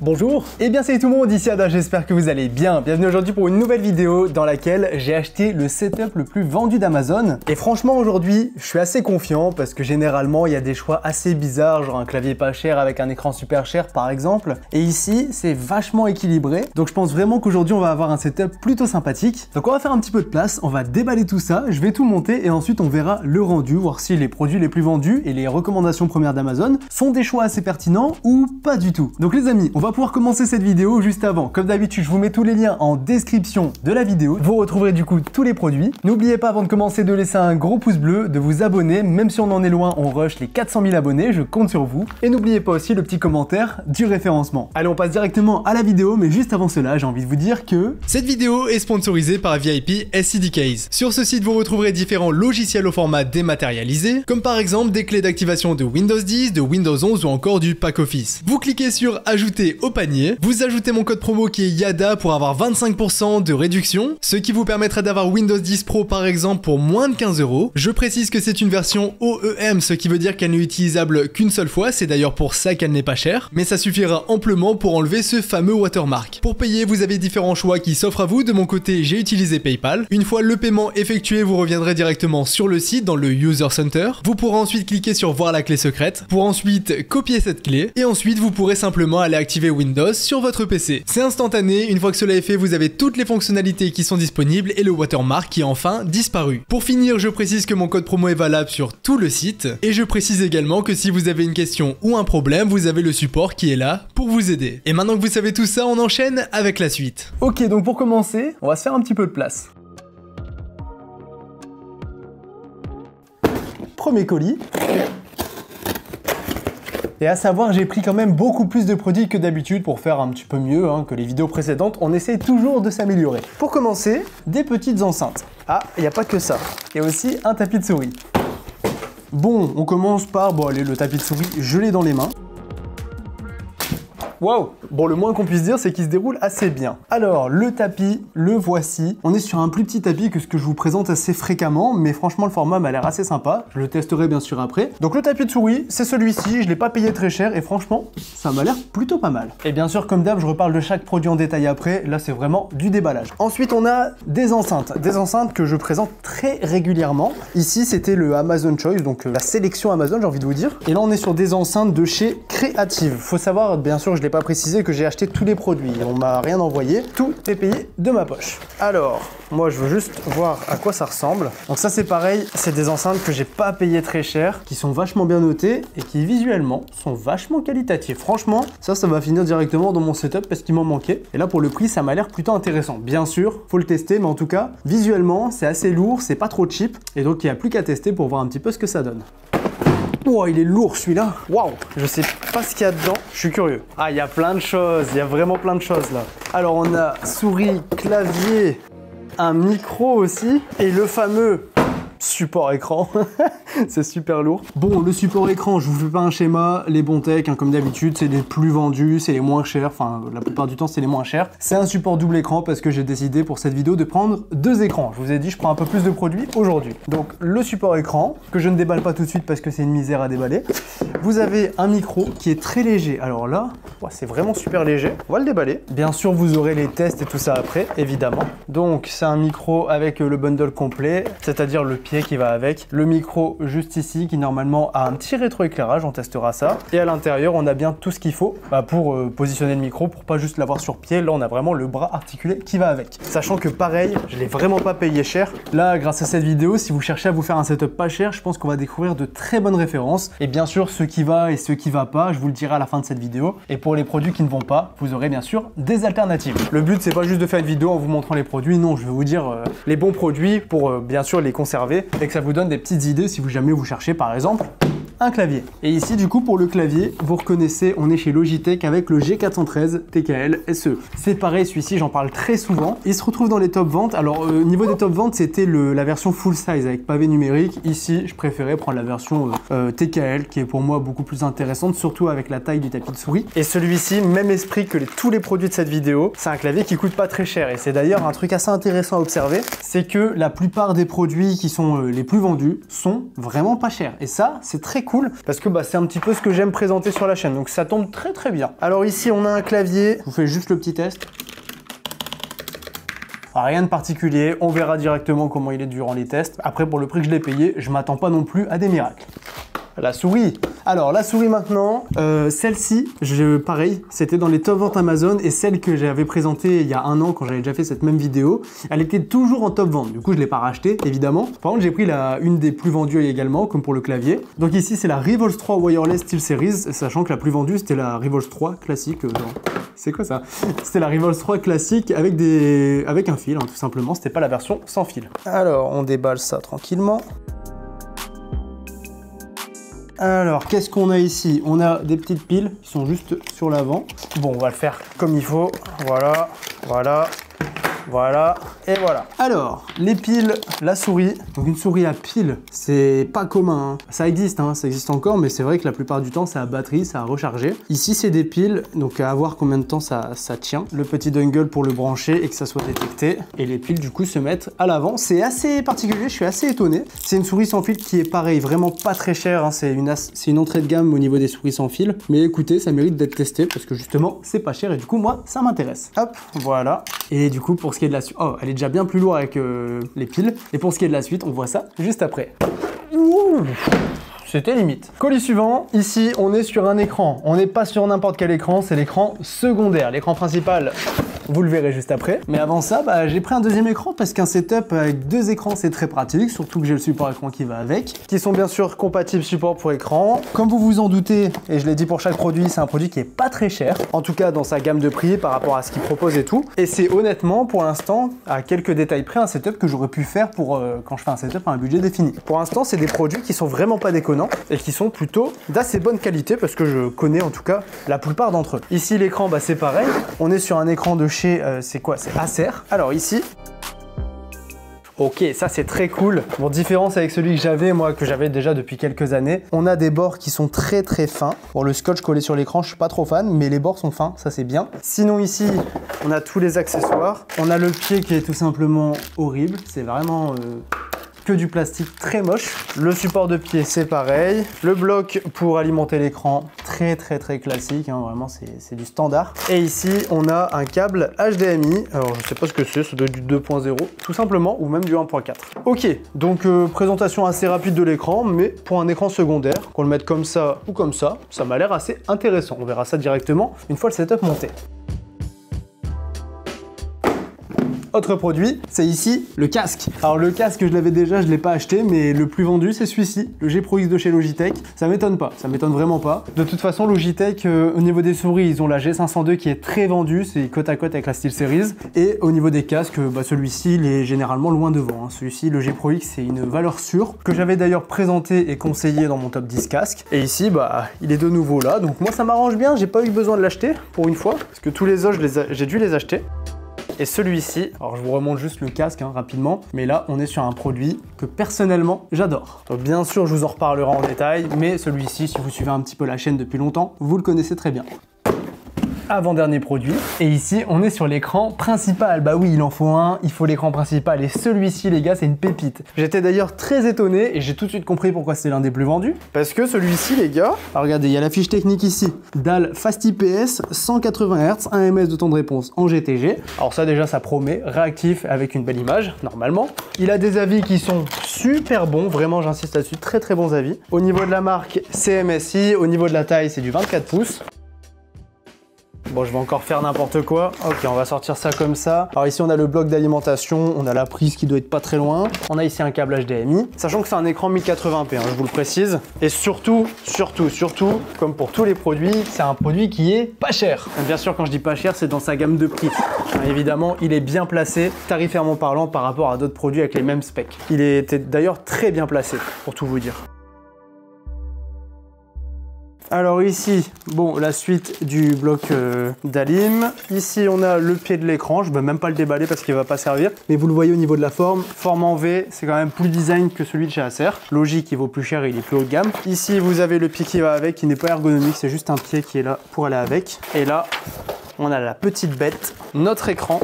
Bonjour, et bien salut tout le monde, ici Ada, j'espère que vous allez bien. Bienvenue aujourd'hui pour une nouvelle vidéo dans laquelle j'ai acheté le setup le plus vendu d'Amazon. Et franchement aujourd'hui, je suis assez confiant parce que généralement il y a des choix assez bizarres, genre un clavier pas cher avec un écran super cher par exemple. Et ici, c'est vachement équilibré. Donc je pense vraiment qu'aujourd'hui on va avoir un setup plutôt sympathique. Donc on va faire un petit peu de place, on va déballer tout ça, je vais tout monter et ensuite on verra le rendu, voir si les produits les plus vendus et les recommandations premières d'Amazon sont des choix assez pertinents ou pas du tout. Donc les amis, on va pouvoir commencer cette vidéo juste avant. Comme d'habitude, je vous mets tous les liens en description de la vidéo. Vous retrouverez du coup tous les produits. N'oubliez pas avant de commencer de laisser un gros pouce bleu, de vous abonner, même si on en est loin, on rush les 400 000 abonnés, je compte sur vous. Et n'oubliez pas aussi le petit commentaire du référencement. Allez, on passe directement à la vidéo, mais juste avant cela, j'ai envie de vous dire que... Cette vidéo est sponsorisée par VIP SCDKs. Sur ce site, vous retrouverez différents logiciels au format dématérialisé, comme par exemple des clés d'activation de Windows 10, de Windows 11 ou encore du pack Office. Vous cliquez sur ajouter au panier, vous ajoutez mon code promo qui est YADA pour avoir 25% de réduction, ce qui vous permettra d'avoir Windows 10 Pro par exemple pour moins de 15 €. Je précise que c'est une version OEM, ce qui veut dire qu'elle n'est utilisable qu'une seule fois, c'est d'ailleurs pour ça qu'elle n'est pas chère, mais ça suffira amplement pour enlever ce fameux watermark. Pour payer, vous avez différents choix qui s'offrent à vous. De mon côté, j'ai utilisé PayPal. Une fois le paiement effectué, vous reviendrez directement sur le site dans le User Center. Vous pourrez ensuite cliquer sur voir la clé secrète pour ensuite copier cette clé et ensuite vous pourrez simplement aller activer Windows sur votre PC. C'est instantané, une fois que cela est fait, vous avez toutes les fonctionnalités qui sont disponibles et le watermark qui est enfin disparu. Pour finir, je précise que mon code promo est valable sur tout le site et je précise également que si vous avez une question ou un problème, vous avez le support qui est là pour vous aider. Et maintenant que vous savez tout ça, on enchaîne avec la suite. Ok, donc pour commencer, on va se faire un petit peu de place. Premier colis. Et à savoir, j'ai pris quand même beaucoup plus de produits que d'habitude pour faire un petit peu mieux que les vidéos précédentes. On essaye toujours de s'améliorer. Pour commencer, des petites enceintes. Ah, il n'y a pas que ça. Il y a aussi un tapis de souris. Bon, on commence par, bon allez, le tapis de souris, je l'ai dans les mains. Waouh! Bon, le moins qu'on puisse dire, c'est qu'il se déroule assez bien. Alors, le tapis, le voici. On est sur un plus petit tapis que ce que je vous présente assez fréquemment, mais franchement, le format m'a l'air assez sympa. Je le testerai bien sûr après. Donc, le tapis de souris, c'est celui-ci. Je l'ai pas payé très cher et franchement, ça m'a l'air plutôt pas mal. Et bien sûr, comme d'hab, je reparle de chaque produit en détail après. Là, c'est vraiment du déballage. Ensuite, on a des enceintes. Des enceintes que je présente très régulièrement. Ici, c'était le Amazon Choice, donc la sélection Amazon, j'ai envie de vous dire. Et là, on est sur des enceintes de chez Creative. Faut savoir, bien sûr, je l'ai pas précisé que j'ai acheté tous les produits, on m'a rien envoyé, tout est payé de ma poche. Alors, moi je veux juste voir à quoi ça ressemble. Donc ça c'est pareil, c'est des enceintes que j'ai pas payé très cher, qui sont vachement bien notées et qui visuellement sont vachement qualitatives. Franchement, ça va finir directement dans mon setup parce qu'il m'en manquait. Et là pour le prix, ça m'a l'air plutôt intéressant. Bien sûr, faut le tester, mais en tout cas, visuellement, c'est assez lourd, c'est pas trop cheap. Et donc il n'y a plus qu'à tester pour voir un petit peu ce que ça donne. Oh, il est lourd celui-là. Waouh, je sais pas ce qu'il y a dedans. Je suis curieux. Ah, il y a plein de choses. Il y a vraiment plein de choses là. Alors, on a souris, clavier, un micro aussi et le fameux support écran. C'est super lourd. Bon, le support écran, je vous fais pas un schéma. Les bons tech, comme d'habitude, c'est les plus vendus, c'est les moins chers. Enfin, la plupart du temps, c'est les moins chers. C'est un support double écran parce que j'ai décidé pour cette vidéo de prendre deux écrans. Je vous ai dit, je prends un peu plus de produits aujourd'hui. Donc, le support écran, que je ne déballe pas tout de suite parce que c'est une misère à déballer. Vous avez un micro qui est très léger. Alors là, c'est vraiment super léger. On va le déballer. Bien sûr, vous aurez les tests et tout ça après, évidemment. Donc, c'est un micro avec le bundle complet, c'est-à-dire le pied qui va avec, le micro juste ici qui normalement a un petit rétroéclairage, on testera ça, et à l'intérieur on a bien tout ce qu'il faut pour positionner le micro, pour pas juste l'avoir sur pied. Là on a vraiment le bras articulé qui va avec, sachant que pareil, je l'ai vraiment pas payé cher. Là grâce à cette vidéo, si vous cherchez à vous faire un setup pas cher, je pense qu'on va découvrir de très bonnes références, et bien sûr ce qui va et ce qui va pas, je vous le dirai à la fin de cette vidéo. Et pour les produits qui ne vont pas, vous aurez bien sûr des alternatives. Le but c'est pas juste de faire une vidéo en vous montrant les produits, non, je vais vous dire les bons produits pour bien sûr les conserver et que ça vous donne des petites idées si jamais vous cherchez par exemple un clavier. Et ici du coup pour le clavier, vous reconnaissez, on est chez Logitech avec le G413 TKL SE. C'est pareil, celui-ci j'en parle très souvent. Il se retrouve dans les top ventes. Alors au niveau des top ventes, c'était la version full size avec pavé numérique. Ici je préférais prendre la version TKL qui est pour moi beaucoup plus intéressante, surtout avec la taille du tapis de souris. Et celui-ci, même esprit que tous les produits de cette vidéo, c'est un clavier qui coûte pas très cher. Et c'est d'ailleurs un truc assez intéressant à observer, c'est que la plupart des produits qui sont les plus vendus sont vraiment pas chers. Et ça, c'est très cool. cool parce que bah, c'est un petit peu ce que j'aime présenter sur la chaîne. Donc ça tombe très très bien. Alors ici, on a un clavier. Je vous fais juste le petit test. Rien de particulier, on verra directement comment il est durant les tests. Après, pour le prix que je l'ai payé, je m'attends pas non plus à des miracles. La souris. Alors la souris maintenant, celle-ci, pareil, c'était dans les top ventes Amazon et celle que j'avais présentée il y a un an quand j'avais déjà fait cette même vidéo, elle était toujours en top vente. Du coup, je l'ai pas rachetée évidemment. Par contre, j'ai pris une des plus vendues également, comme pour le clavier. Donc ici, c'est la Revolve 3 Wireless Steel Series, sachant que la plus vendue c'était la Revolve 3 classique. C'est quoi ça? C'était la Revolve 3 classique avec un fil, hein, tout simplement. C'était pas la version sans fil. Alors, on déballe ça tranquillement. Alors, qu'est-ce qu'on a ici? On a des petites piles qui sont juste sur l'avant. Bon, on va le faire comme il faut. Voilà, voilà, voilà, et voilà. Alors, les piles, la souris. Donc une souris à pile, c'est pas commun. Hein. Ça existe encore, mais c'est vrai que la plupart du temps, c'est à batterie, ça a rechargé. Ici, c'est des piles, donc à voir combien de temps ça tient. Le petit dongle pour le brancher et que ça soit détecté. Et les piles, du coup, se mettent à l'avant. C'est assez particulier, je suis assez étonné. C'est une souris sans fil qui est pareil, vraiment pas très chère. Hein. C'est une entrée de gamme au niveau des souris sans fil. Mais écoutez, ça mérite d'être testé parce que justement, c'est pas cher et du coup, moi, ça m'intéresse. Hop, voilà. Et du coup, pour ce qui est de la suite, oh, elle est déjà bien plus lourde avec les piles. Et pour ce qui est de la suite, on voit ça juste après. Ouh, c'était limite. Colis suivant, ici on est sur un écran. On n'est pas sur n'importe quel écran, c'est l'écran secondaire. L'écran principal, vous le verrez juste après. Mais avant ça, bah, j'ai pris un deuxième écran parce qu'un setup avec deux écrans c'est très pratique, surtout que j'ai le support écran qui va avec, qui sont bien sûr compatibles support pour écran. Comme vous vous en doutez, et je l'ai dit pour chaque produit, c'est un produit qui est pas très cher, en tout cas dans sa gamme de prix par rapport à ce qu'il propose et tout. Et c'est honnêtement pour l'instant, à quelques détails près, un setup que j'aurais pu faire pour quand je fais un setup à un budget défini. Pour l'instant, c'est des produits qui sont vraiment pas déconnants et qui sont plutôt d'assez bonne qualité parce que je connais en tout cas la plupart d'entre eux. Ici l'écran, bah, c'est pareil, on est sur un écran de chez, c'est quoi? C'est Acer. Alors ici, ok, ça c'est très cool. Bon, différence avec celui que j'avais, moi, que j'avais déjà depuis quelques années, on a des bords qui sont très très fins. Bon, le scotch collé sur l'écran, je suis pas trop fan, mais les bords sont fins, ça c'est bien. Sinon ici, on a tous les accessoires. On a le pied qui est tout simplement horrible, c'est vraiment... que du plastique très moche. Le support de pied, c'est pareil. Le bloc pour alimenter l'écran, très classique, hein, vraiment c'est du standard. Et ici, on a un câble HDMI. Alors, je sais pas ce que c'est, ça doit être du 2.0, tout simplement, ou même du 1.4. Ok, donc présentation assez rapide de l'écran, mais pour un écran secondaire, qu'on le mette comme ça ou comme ça m'a l'air assez intéressant. On verra ça directement une fois le setup monté. Autre produit, c'est ici le casque. Alors le casque, je l'avais déjà, je l'ai pas acheté, mais le plus vendu, c'est celui-ci, le G Pro X de chez Logitech. Ça m'étonne pas, ça m'étonne vraiment pas. De toute façon, Logitech, au niveau des souris, ils ont la G502 qui est très vendue, c'est côte à côte avec la SteelSeries. Et au niveau des casques, bah, celui-ci, il est généralement loin devant. Hein. Celui-ci, le G Pro X, c'est une valeur sûre, que j'avais d'ailleurs présenté et conseillé dans mon top 10 casques. Et ici, bah, il est de nouveau là, donc moi ça m'arrange bien, j'ai pas eu besoin de l'acheter pour une fois, parce que tous les autres, j'ai dû les acheter. Et celui-ci, alors je vous remonte juste le casque hein, rapidement, mais là on est sur un produit que personnellement j'adore. Donc bien sûr je vous en reparlerai en détail, mais celui-ci, si vous suivez un petit peu la chaîne depuis longtemps, vous le connaissez très bien. Avant-dernier produit, et ici on est sur l'écran principal. Bah oui, il en faut un, il faut l'écran principal, et celui-ci les gars c'est une pépite. J'étais d'ailleurs très étonné et j'ai tout de suite compris pourquoi c'est l'un des plus vendus, parce que celui-ci les gars, alors regardez, il y a la fiche technique ici, dalle Fast IPS, 180 Hz, 1 ms de temps de réponse en GTG. Alors ça déjà ça promet, réactif avec une belle image normalement. Il a des avis qui sont super bons, vraiment j'insiste là-dessus, très bons avis. Au niveau de la marque, c'est MSI, au niveau de la taille c'est du 24 pouces. Bon, je vais encore faire n'importe quoi. Ok, on va sortir ça comme ça. Alors ici, on a le bloc d'alimentation, on a la prise qui doit être pas très loin. On a ici un câble HDMI, sachant que c'est un écran 1080p, hein, je vous le précise. Et surtout, comme pour tous les produits, c'est un produit qui est pas cher. Bien sûr, quand je dis pas cher, c'est dans sa gamme de prix. Évidemment, il est bien placé, tarifairement parlant, par rapport à d'autres produits avec les mêmes specs. Il était d'ailleurs très bien placé, pour tout vous dire. Alors ici, bon, la suite du bloc d'alim. Ici, on a le pied de l'écran. Je ne vais même pas le déballer parce qu'il ne va pas servir. Mais vous le voyez au niveau de la forme. Forme en V, c'est quand même plus design que celui de chez Acer. Logique, il vaut plus cher et il est plus haut de gamme. Ici, vous avez le pied qui va avec, qui n'est pas ergonomique. C'est juste un pied qui est là pour aller avec. Et là, on a la petite bête, notre écran.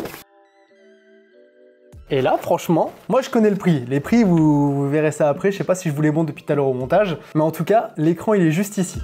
Et là, franchement, moi je connais le prix. Les prix, vous verrez ça après. Je sais pas si je vous les montre depuis tout à l'heure au montage, mais en tout cas, l'écran il est juste ici.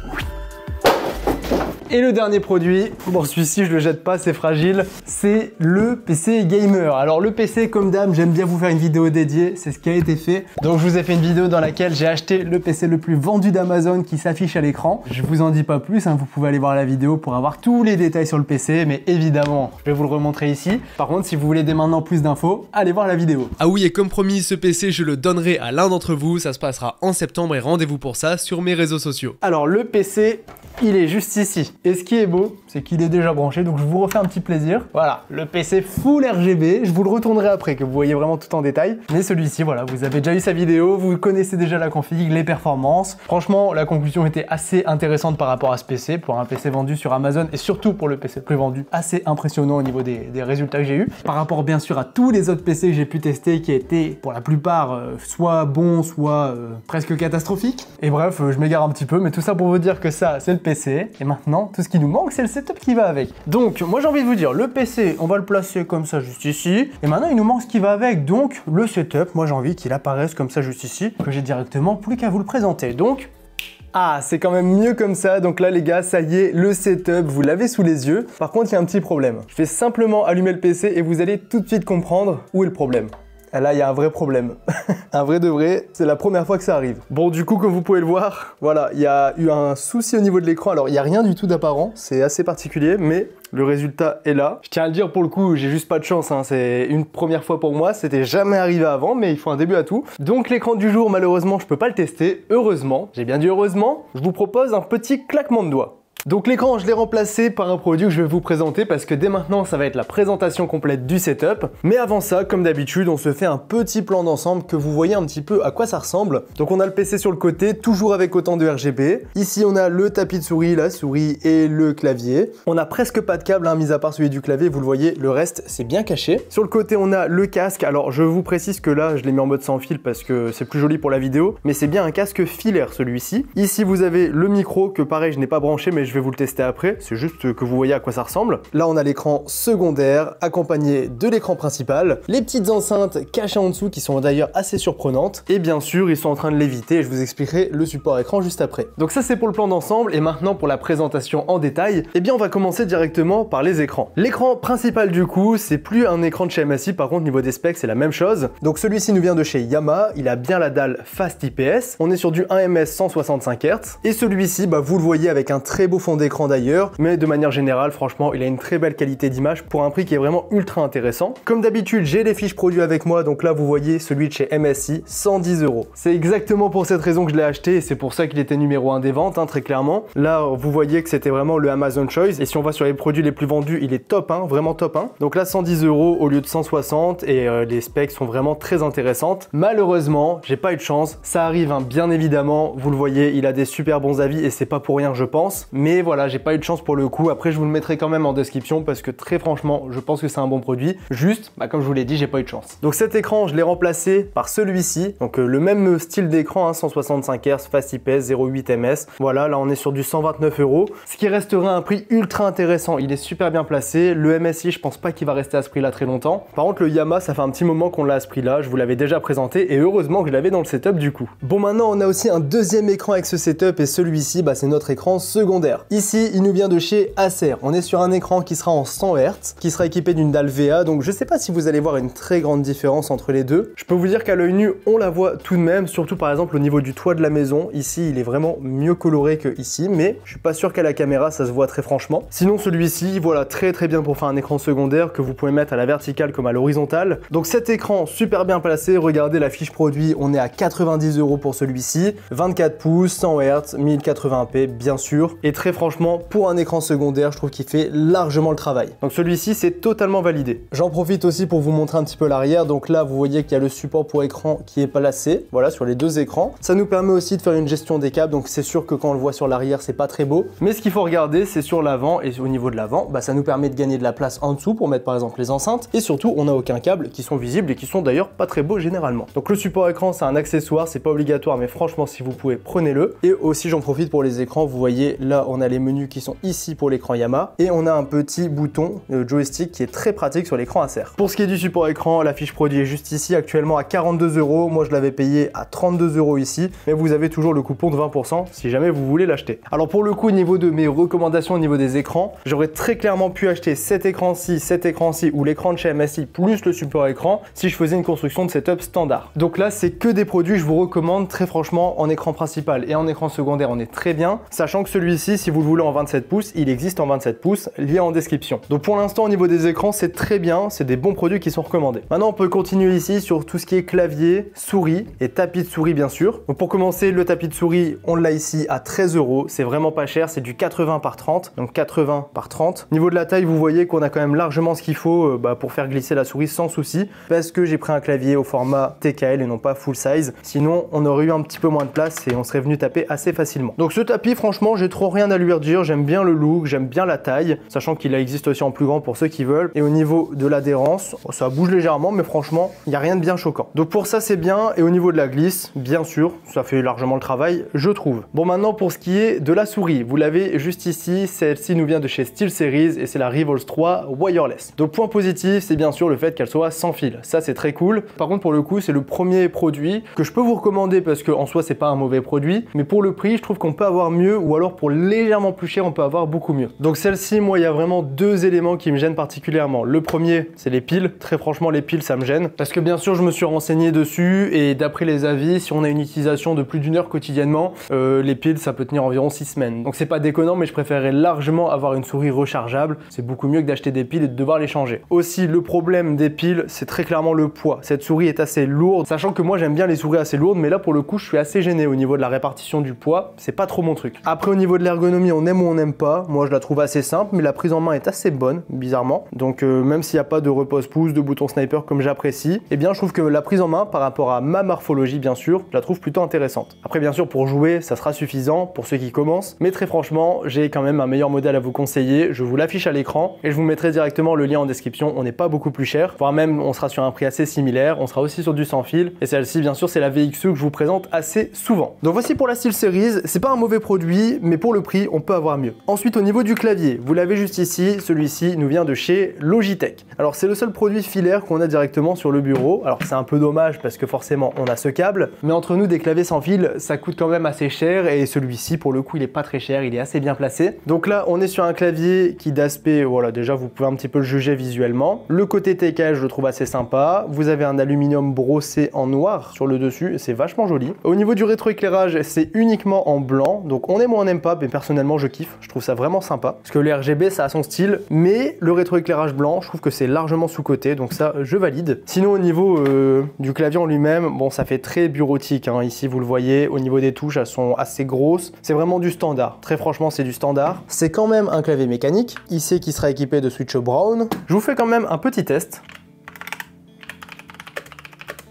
Et le dernier produit, bon celui-ci je le jette pas, c'est fragile, c'est le PC gamer. Alors le PC comme d'hab, j'aime bien vous faire une vidéo dédiée, c'est ce qui a été fait. Donc je vous ai fait une vidéo dans laquelle j'ai acheté le PC le plus vendu d'Amazon qui s'affiche à l'écran. Je vous en dis pas plus, hein, vous pouvez aller voir la vidéo pour avoir tous les détails sur le PC, mais évidemment, je vais vous le remontrer ici. Par contre, si vous voulez dès maintenant plus d'infos, allez voir la vidéo. Ah oui, et comme promis, ce PC je le donnerai à l'un d'entre vous, ça se passera en septembre et rendez-vous pour ça sur mes réseaux sociaux. Alors le PC, il est juste ici. Et ce qui est beau, c'est qu'il est déjà branché, donc je vous refais un petit plaisir. Voilà, le PC full RGB, je vous le retournerai après, que vous voyez vraiment tout en détail. Mais celui-ci, voilà, vous avez déjà eu sa vidéo, vous connaissez déjà la config, les performances. Franchement, la conclusion était assez intéressante par rapport à ce PC, pour un PC vendu sur Amazon, et surtout pour le PC le plus vendu, assez impressionnant au niveau des résultats que j'ai eu. Par rapport bien sûr à tous les autres PC que j'ai pu tester, qui étaient pour la plupart soit bons, soit presque catastrophiques. Et bref, je m'égare un petit peu, mais tout ça pour vous dire que ça, c'est le PC. Et maintenant, tout ce qui nous manque, c'est le setup qui va avec. Donc, moi j'ai envie de vous dire, le PC, on va le placer comme ça juste ici. Et maintenant, il nous manque ce qui va avec. Donc, le setup, moi j'ai envie qu'il apparaisse comme ça juste ici, que j'ai directement plus qu'à vous le présenter. Donc, ah, c'est quand même mieux comme ça. Donc là, les gars, ça y est, le setup, vous l'avez sous les yeux. Par contre, il y a un petit problème. Je vais simplement allumer le PC et vous allez tout de suite comprendre où est le problème. Et là, il y a un vrai problème. Un vrai de vrai, c'est la première fois que ça arrive. Bon, du coup, comme vous pouvez le voir, voilà, il y a eu un souci au niveau de l'écran. Alors, il n'y a rien du tout d'apparent, c'est assez particulier, mais le résultat est là. Je tiens à le dire pour le coup, j'ai juste pas de chance, hein. C'est une première fois pour moi, c'était jamais arrivé avant, mais il faut un début à tout. Donc, l'écran du jour, malheureusement, je peux pas le tester. Heureusement, j'ai bien dit heureusement, je vous propose un petit claquement de doigts. Donc l'écran, je l'ai remplacé par un produit que je vais vous présenter parce que dès maintenant, ça va être la présentation complète du setup. Mais avant ça, comme d'habitude, on se fait un petit plan d'ensemble que vous voyez un petit peu à quoi ça ressemble. Donc on a le PC sur le côté, toujours avec autant de RGB. Ici, on a le tapis de souris, la souris et le clavier. On n'a presque pas de câble, hein, mis à part celui du clavier, vous le voyez, le reste, c'est bien caché. Sur le côté, on a le casque. Alors je vous précise que là, je l'ai mis en mode sans fil parce que c'est plus joli pour la vidéo, mais c'est bien un casque filaire celui-ci. Ici, vous avez le micro que pareil, je n'ai pas branché, mais je vais vous le tester après, c'est juste que vous voyez à quoi ça ressemble. Là on a l'écran secondaire accompagné de l'écran principal, les petites enceintes cachées en dessous qui sont d'ailleurs assez surprenantes, et bien sûr ils sont en train de l'éviter et je vous expliquerai le support écran juste après. Donc ça c'est pour le plan d'ensemble, et maintenant pour la présentation en détail, eh bien on va commencer directement par les écrans. L'écran principal du coup, c'est plus un écran de chez MSI, par contre niveau des specs c'est la même chose. Donc celui-ci nous vient de chez Yamaha, il a bien la dalle Fast IPS, on est sur du 1ms 165 Hz, et celui-ci, bah, vous le voyez avec un très beau fond d'écran d'ailleurs, mais de manière générale, franchement, il a une très belle qualité d'image pour un prix qui est vraiment ultra intéressant. Comme d'habitude, j'ai les fiches produits avec moi, donc là, vous voyez celui de chez MSI, 110 €. C'est exactement pour cette raison que je l'ai acheté, et c'est pour ça qu'il était numéro 1 des ventes, hein, très clairement. Là, vous voyez que c'était vraiment le Amazon Choice, et si on va sur les produits les plus vendus, il est top 1, vraiment top 1. Donc là, 110 € au lieu de 160, et les specs sont vraiment très intéressantes. Malheureusement, j'ai pas eu de chance, ça arrive, hein, bien évidemment, vous le voyez, il a des super bons avis, et c'est pas pour rien, je pense, mais voilà, j'ai pas eu de chance pour le coup. Après, je vous le mettrai quand même en description parce que très franchement, je pense que c'est un bon produit. Juste, bah, comme je vous l'ai dit, j'ai pas eu de chance. Donc cet écran, je l'ai remplacé par celui-ci. Donc le même style d'écran, hein, 165 Hz, Fast IPS, 0.8 ms. Voilà, là on est sur du 129 €, ce qui restera un prix ultra intéressant. Il est super bien placé. Le MSI, je pense pas qu'il va rester à ce prix-là très longtemps. Par contre, le Yamaha, ça fait un petit moment qu'on l'a à ce prix-là. Je vous l'avais déjà présenté et heureusement que je l'avais dans le setup du coup. Bon, maintenant, on a aussi un deuxième écran avec ce setup et celui-ci, bah, c'est notre écran secondaire. Ici, il nous vient de chez Acer. On est sur un écran qui sera en 100 Hz, qui sera équipé d'une dalle VA, donc je sais pas si vous allez voir une très grande différence entre les deux. Je peux vous dire qu'à l'œil nu, on la voit tout de même, surtout par exemple au niveau du toit de la maison. Ici, il est vraiment mieux coloré que ici, mais je suis pas sûr qu'à la caméra, ça se voit très franchement. Sinon, celui-ci, voilà, très bien pour faire un écran secondaire que vous pouvez mettre à la verticale comme à l'horizontale. Donc cet écran, super bien placé, regardez la fiche produit, on est à 90 € pour celui-ci, 24 pouces, 100 Hz, 1080p bien sûr, et très franchement, pour un écran secondaire, je trouve qu'il fait largement le travail. Donc celui-ci, c'est totalement validé. J'en profite aussi pour vous montrer un petit peu l'arrière. Donc là, vous voyez qu'il y a le support pour écran qui est placé, voilà, sur les deux écrans. Ça nous permet aussi de faire une gestion des câbles, donc c'est sûr que quand on le voit sur l'arrière, c'est pas très beau. Mais ce qu'il faut regarder, c'est sur l'avant, et au niveau de l'avant, bah, ça nous permet de gagner de la place en dessous pour mettre par exemple les enceintes, et surtout, on n'a aucun câble qui sont visibles et qui sont d'ailleurs pas très beaux généralement. Donc le support écran, c'est un accessoire, c'est pas obligatoire, mais franchement, si vous pouvez, prenez-le. Et aussi, j'en profite pour les écrans, vous voyez, là, on a les menus qui sont ici pour l'écran Yamaha et on a un petit bouton joystick qui est très pratique sur l'écran Acer. Pour ce qui est du support écran, la fiche produit est juste ici, actuellement à 42 €. Moi je l'avais payé à 32 € ici, mais vous avez toujours le coupon de 20% si jamais vous voulez l'acheter. Alors pour le coup, au niveau de mes recommandations au niveau des écrans, j'aurais très clairement pu acheter cet écran-ci ou l'écran de chez MSI plus le support écran si je faisais une construction de setup standard. Donc là c'est que des produits que je vous recommande très franchement en écran principal et en écran secondaire on est très bien, sachant que celui-ci si vous le voulez en 27 pouces, il existe en 27 pouces, lien en description. Donc pour l'instant au niveau des écrans c'est très bien, c'est des bons produits qui sont recommandés. Maintenant on peut continuer ici sur tout ce qui est clavier, souris et tapis de souris bien sûr. Donc pour commencer, le tapis de souris on l'a ici à 13 €, c'est vraiment pas cher, c'est du 80 par 30, donc 80 par 30. Niveau de la taille vous voyez qu'on a quand même largement ce qu'il faut pour faire glisser la souris sans souci, parce que j'ai pris un clavier au format TKL et non pas full size, sinon on aurait eu un petit peu moins de place et on serait venu taper assez facilement. Donc ce tapis franchement j'ai trop rien à lui redire, j'aime bien le look, j'aime bien la taille, sachant qu'il existe aussi en plus grand pour ceux qui veulent, et au niveau de l'adhérence, ça bouge légèrement mais franchement il n'y a rien de bien choquant. Donc pour ça c'est bien, et au niveau de la glisse, bien sûr, ça fait largement le travail je trouve. Bon maintenant pour ce qui est de la souris, vous l'avez juste ici, celle-ci nous vient de chez SteelSeries et c'est la Revolve 3 Wireless. Donc point positif c'est bien sûr le fait qu'elle soit sans fil, ça c'est très cool. Par contre pour le coup c'est le premier produit que je peux vous recommander parce qu'en soi c'est pas un mauvais produit, mais pour le prix je trouve qu'on peut avoir mieux, ou alors pour légèrement plus cher on peut avoir beaucoup mieux. Donc celle-ci, moi il y a vraiment deux éléments qui me gênent particulièrement. Le premier c'est les piles, très franchement les piles ça me gêne, parce que bien sûr je me suis renseigné dessus et d'après les avis si on a une utilisation de plus d'1 heure quotidiennement, les piles ça peut tenir environ 6 semaines. Donc c'est pas déconnant, mais je préférerais largement avoir une souris rechargeable, c'est beaucoup mieux que d'acheter des piles et de devoir les changer. Aussi le problème des piles c'est très clairement le poids, cette souris est assez lourde, sachant que moi j'aime bien les souris assez lourdes, mais là pour le coup je suis assez gêné au niveau de la répartition du poids, c'est pas trop mon truc. Après au niveau de l'ergonomie on aime ou on n'aime pas, moi je la trouve assez simple, mais la prise en main est assez bonne bizarrement, donc même s'il n'y a pas de repose-pouce, de bouton sniper comme j'apprécie, et bien je trouve que la prise en main par rapport à ma morphologie bien sûr, je la trouve plutôt intéressante. Après bien sûr pour jouer ça sera suffisant pour ceux qui commencent, mais très franchement j'ai quand même un meilleur modèle à vous conseiller, je vous l'affiche à l'écran et je vous mettrai directement le lien en description, on n'est pas beaucoup plus cher, voire même on sera sur un prix assez similaire, on sera aussi sur du sans fil, et celle-ci bien sûr c'est la VXE que je vous présente assez souvent. Donc voici pour la SteelSeries, c'est pas un mauvais produit, mais pour le prix on peut avoir mieux. Ensuite au niveau du clavier, vous l'avez juste ici, celui-ci nous vient de chez Logitech. Alors c'est le seul produit filaire qu'on a directement sur le bureau, alors c'est un peu dommage parce que forcément on a ce câble, mais entre nous des claviers sans fil ça coûte quand même assez cher, et celui-ci pour le coup il est pas très cher, il est assez bien placé. Donc là on est sur un clavier qui d'aspect, voilà déjà vous pouvez un petit peu le juger visuellement. Le côté TKL je le trouve assez sympa, vous avez un aluminium brossé en noir sur le dessus, c'est vachement joli. Au niveau du rétroéclairage c'est uniquement en blanc, donc on aime ou on n'aime pas, mais personnellement je kiffe, je trouve ça vraiment sympa, parce que le RGB ça a son style, mais le rétroéclairage blanc je trouve que c'est largement sous-coté, donc ça je valide. Sinon au niveau du clavier en lui-même, bon ça fait très bureautique, hein. Ici vous le voyez, au niveau des touches elles sont assez grosses, c'est vraiment du standard, très franchement c'est du standard. C'est quand même un clavier mécanique, ici qui sera équipé de switch brown. Je vous fais quand même un petit test.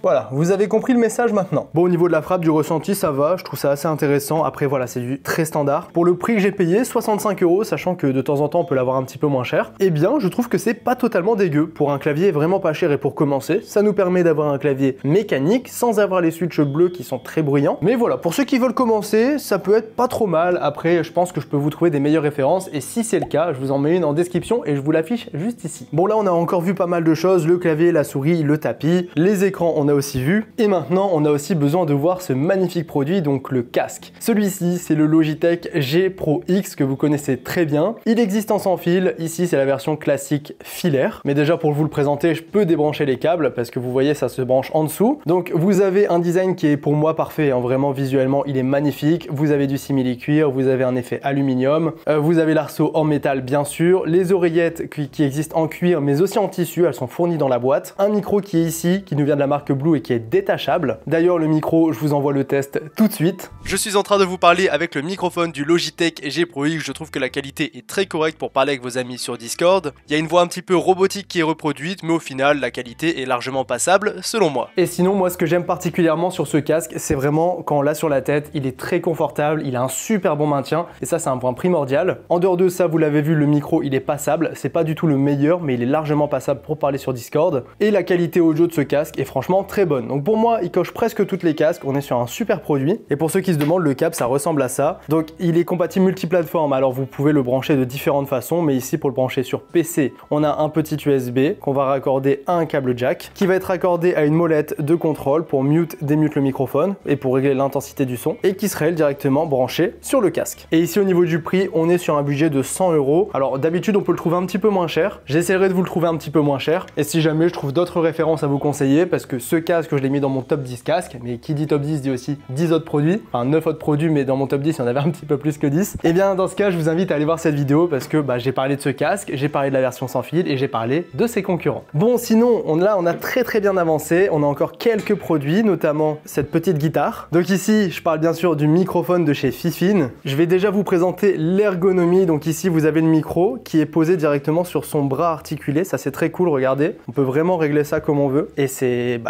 Voilà, vous avez compris le message maintenant. Bon, au niveau de la frappe, du ressenti, ça va, je trouve ça assez intéressant. Après, voilà, c'est du très standard. Pour le prix que j'ai payé, 65 €, sachant que de temps en temps, on peut l'avoir un petit peu moins cher, eh bien, je trouve que c'est pas totalement dégueu. Pour un clavier vraiment pas cher et pour commencer, ça nous permet d'avoir un clavier mécanique sans avoir les switches bleus qui sont très bruyants. Mais voilà, pour ceux qui veulent commencer, ça peut être pas trop mal. Après, je pense que je peux vous trouver des meilleures références et si c'est le cas, je vous en mets une en description et je vous l'affiche juste ici. Bon, là, on a encore vu pas mal de choses, le clavier, la souris, le tapis, les écrans, on a aussi vu. Et maintenant, on a aussi besoin de voir ce magnifique produit, donc le casque. Celui-ci, c'est le Logitech G Pro X que vous connaissez très bien. Il existe en sans fil. Ici, c'est la version classique filaire. Mais déjà, pour vous le présenter, je peux débrancher les câbles parce que vous voyez, ça se branche en dessous. Donc, vous avez un design qui est pour moi parfait. Hein. Vraiment, visuellement, il est magnifique. Vous avez du simili-cuir, vous avez un effet aluminium. Vous avez l'arceau en métal, bien sûr. Les oreillettes qui existent en cuir, mais aussi en tissu. Elles sont fournies dans la boîte. Un micro qui est ici, qui nous vient de la marque Blue et qui est détachable. D'ailleurs le micro, je vous envoie le test tout de suite. Je suis en train de vous parler avec le microphone du Logitech G Pro X, je trouve que la qualité est très correcte pour parler avec vos amis sur Discord. Il y a une voix un petit peu robotique qui est reproduite, mais au final la qualité est largement passable selon moi. Et sinon moi ce que j'aime particulièrement sur ce casque, c'est vraiment quand on l'a sur la tête, il est très confortable, il a un super bon maintien et ça c'est un point primordial. En dehors de ça, vous l'avez vu, le micro il est passable, c'est pas du tout le meilleur mais il est largement passable pour parler sur Discord. Et la qualité audio de ce casque est franchement très bonne. Donc pour moi, il coche presque toutes les casques. On est sur un super produit. Et pour ceux qui se demandent, le câble, ça ressemble à ça. Donc il est compatible multiplateforme. Alors vous pouvez le brancher de différentes façons, mais ici pour le brancher sur PC, on a un petit USB qu'on va raccorder à un câble jack qui va être raccordé à une molette de contrôle pour mute, démute le microphone et pour régler l'intensité du son et qui serait directement branché sur le casque. Et ici au niveau du prix, on est sur un budget de 100 €. Alors d'habitude on peut le trouver un petit peu moins cher. J'essaierai de vous le trouver un petit peu moins cher. Et si jamais je trouve d'autres références à vous conseiller, parce que ce casque je l'ai mis dans mon top 10 casques, mais qui dit top 10 dit aussi 10 autres produits, enfin 9 autres produits, mais dans mon top 10 il y en avait un petit peu plus que 10. Et bien dans ce cas je vous invite à aller voir cette vidéo parce que j'ai parlé de ce casque, j'ai parlé de la version sans fil et j'ai parlé de ses concurrents. Bon sinon on a très bien avancé, on a encore quelques produits, notamment cette petite guitare. Donc ici je parle bien sûr du microphone de chez Fifine. Je vais déjà vous présenter l'ergonomie. Donc ici vous avez le micro qui est posé directement sur son bras articulé, ça c'est très cool, regardez. On peut vraiment régler ça comme on veut et c'est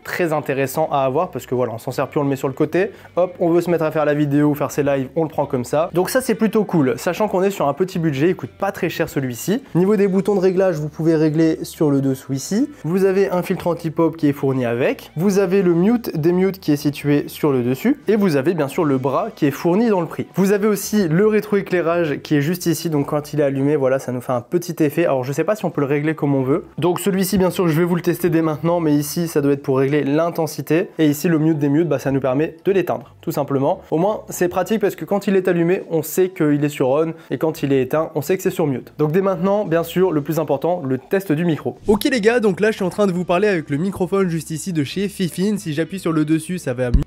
très intéressant à avoir parce que voilà, on s'en sert plus, on le met sur le côté, hop, on veut se mettre à faire la vidéo ou faire ses lives, on le prend comme ça. Donc ça c'est plutôt cool, sachant qu'on est sur un petit budget, il coûte pas très cher celui-ci. Niveau des boutons de réglage, vous pouvez régler sur le dessous ici. Vous avez un filtre anti-pop qui est fourni avec. Vous avez le mute, démute qui est situé sur le dessus. Et vous avez bien sûr le bras qui est fourni dans le prix. Vous avez aussi le rétroéclairage qui est juste ici. Donc quand il est allumé, voilà, ça nous fait un petit effet. Alors je sais pas si on peut le régler comme on veut. Donc celui-ci, bien sûr, je vais vous le tester dès maintenant. Mais ici, ça doit être pour régler l'intensité. Et ici, le mute, démute, ça nous permet de l'éteindre, tout simplement. Au moins, c'est pratique parce que quand il est allumé, on sait qu'il est sur on. Et quand il est éteint, on sait que c'est sur mute. Donc dès maintenant, bien sûr, le plus important, le test du micro. Ok les gars, donc là je suis en train de vous parler avec le microphone juste ici de chez Fifine. Si j'appuie sur le dessus, ça va mute.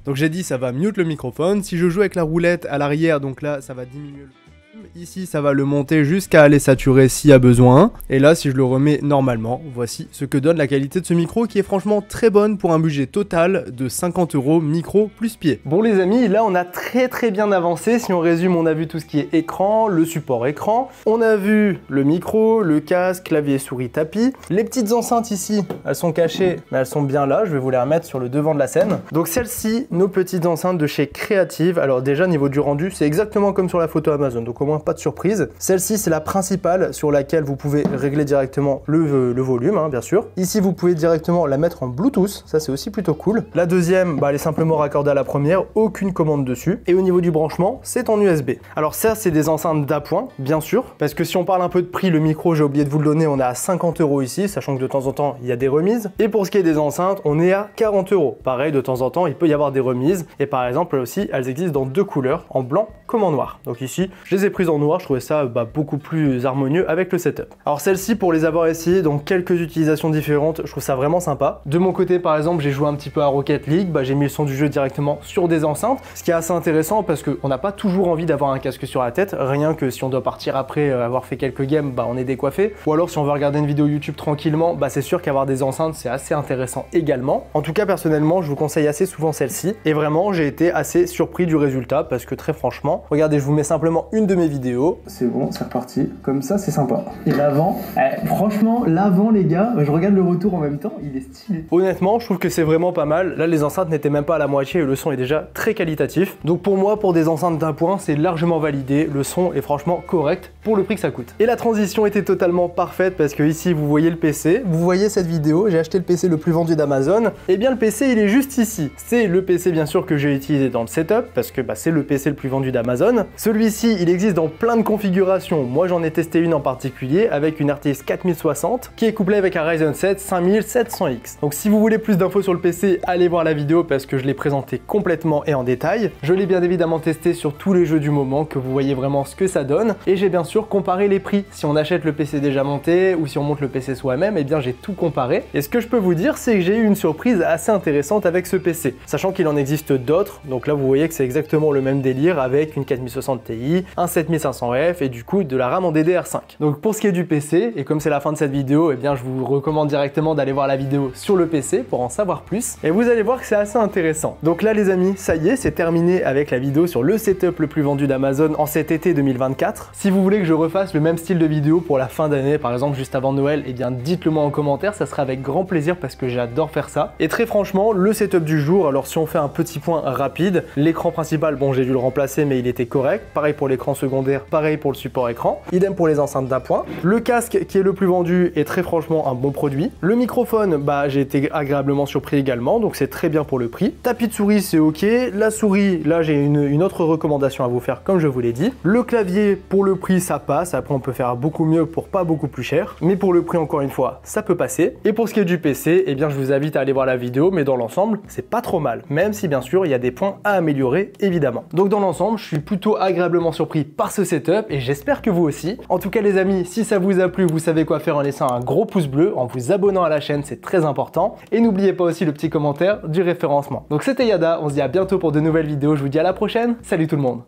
Donc j'ai dit ça va mute le microphone. Si je joue avec la roulette à l'arrière, donc là ça va diminuer le... Ici ça va le monter jusqu'à aller saturer s'il y a besoin. Et là si je le remets normalement, voici ce que donne la qualité de ce micro qui est franchement très bonne pour un budget total de 50 € micro plus pied. Bon les amis, là on a très bien avancé. Si on résume, on a vu tout ce qui est écran, le support écran. On a vu le micro, le casque, clavier, souris, tapis. Les petites enceintes ici, elles sont cachées, mais elles sont bien là. Je vais vous les remettre sur le devant de la scène. Donc celles-ci, nos petites enceintes de chez Creative. Alors déjà niveau du rendu, c'est exactement comme sur la photo Amazon. Donc au moins pas de surprise. Celle-ci c'est la principale sur laquelle vous pouvez régler directement le volume, bien sûr. Ici vous pouvez directement la mettre en Bluetooth, ça c'est aussi plutôt cool. La deuxième, elle est simplement raccordée à la première, aucune commande dessus. Et au niveau du branchement, c'est en USB. Alors ça c'est des enceintes d'appoint, bien sûr, parce que si on parle un peu de prix, le micro, j'ai oublié de vous le donner, on est à 50 € ici, sachant que de temps en temps il y a des remises. Et pour ce qui est des enceintes, on est à 40 €. Pareil, de temps en temps il peut y avoir des remises. Et par exemple aussi, elles existent dans deux couleurs, en blanc comme en noir. Donc ici, je les ai prises en noir, je trouvais ça beaucoup plus harmonieux avec le setup. Alors celle-ci, pour les avoir essayées dans quelques utilisations différentes, je trouve ça vraiment sympa. De mon côté par exemple, j'ai joué un petit peu à Rocket League, j'ai mis le son du jeu directement sur des enceintes, ce qui est assez intéressant parce qu'on n'a pas toujours envie d'avoir un casque sur la tête, rien que si on doit partir après avoir fait quelques games, on est décoiffé, ou alors si on veut regarder une vidéo YouTube tranquillement, c'est sûr qu'avoir des enceintes c'est assez intéressant également. En tout cas personnellement, je vous conseille assez souvent celle-ci, et vraiment j'ai été assez surpris du résultat parce que très franchement, regardez, je vous mets simplement une de mes vidéos. C'est bon, c'est reparti. Comme ça, c'est sympa. Et l'avant, franchement, l'avant, les gars, je regarde le retour en même temps, il est stylé. Honnêtement, je trouve que c'est vraiment pas mal. Là, les enceintes n'étaient même pas à la moitié et le son est déjà très qualitatif. Donc pour moi, pour des enceintes d'appoint, c'est largement validé. Le son est franchement correct pour le prix que ça coûte. Et la transition était totalement parfaite parce que ici, vous voyez le PC. Vous voyez cette vidéo, j'ai acheté le PC le plus vendu d'Amazon. Et bien, le PC, il est juste ici. C'est le PC, bien sûr, que j'ai utilisé dans le setup parce que c'est le PC le plus vendu d'Amazon. Celui-ci, il existe dans plein de configurations. Moi, j'en ai testé une en particulier avec une RTX 4060 qui est couplée avec un Ryzen 7 5700X. Donc si vous voulez plus d'infos sur le PC, allez voir la vidéo parce que je l'ai présenté complètement et en détail. Je l'ai bien évidemment testé sur tous les jeux du moment, que vous voyez vraiment ce que ça donne. Et j'ai bien sûr comparé les prix. Si on achète le PC déjà monté ou si on monte le PC soi-même, et bien j'ai tout comparé. Et ce que je peux vous dire, c'est que j'ai eu une surprise assez intéressante avec ce PC. Sachant qu'il en existe d'autres. Donc là, vous voyez que c'est exactement le même délire avec une 4060 Ti, un 7500F et du coup de la RAM en DDR5. Donc pour ce qui est du PC, et comme c'est la fin de cette vidéo, et bien je vous recommande directement d'aller voir la vidéo sur le PC pour en savoir plus. Et vous allez voir que c'est assez intéressant. Donc là les amis, ça y est, c'est terminé avec la vidéo sur le setup le plus vendu d'Amazon en cet été 2024. Si vous voulez que je refasse le même style de vidéo pour la fin d'année, par exemple juste avant Noël, et bien dites-le moi en commentaire, ça sera avec grand plaisir parce que j'adore faire ça. Et très franchement, le setup du jour, alors si on fait un petit point rapide, l'écran principal, bon j'ai dû le remplacer mais il était correct. Pareil pour l'écran secondaire, pareil pour le support écran. Idem pour les enceintes d'appoint. Le casque qui est le plus vendu est très franchement un bon produit. Le microphone, bah j'ai été agréablement surpris également, donc c'est très bien pour le prix. Tapis de souris, c'est ok. La souris, là j'ai une autre recommandation à vous faire comme je vous l'ai dit. Le clavier, pour le prix, ça passe. Après, on peut faire beaucoup mieux pour pas beaucoup plus cher. Mais pour le prix, encore une fois, ça peut passer. Et pour ce qui est du PC, eh bien je vous invite à aller voir la vidéo, mais dans l'ensemble, c'est pas trop mal. Même si bien sûr, il y a des points à améliorer, évidemment. Donc dans l'ensemble, je suis plutôt agréablement surpris par ce setup et j'espère que vous aussi. En tout cas les amis, si ça vous a plu, vous savez quoi faire en laissant un gros pouce bleu, en vous abonnant à la chaîne, c'est très important. Et n'oubliez pas aussi le petit commentaire du référencement. Donc c'était Yada, on se dit à bientôt pour de nouvelles vidéos, je vous dis à la prochaine, salut tout le monde.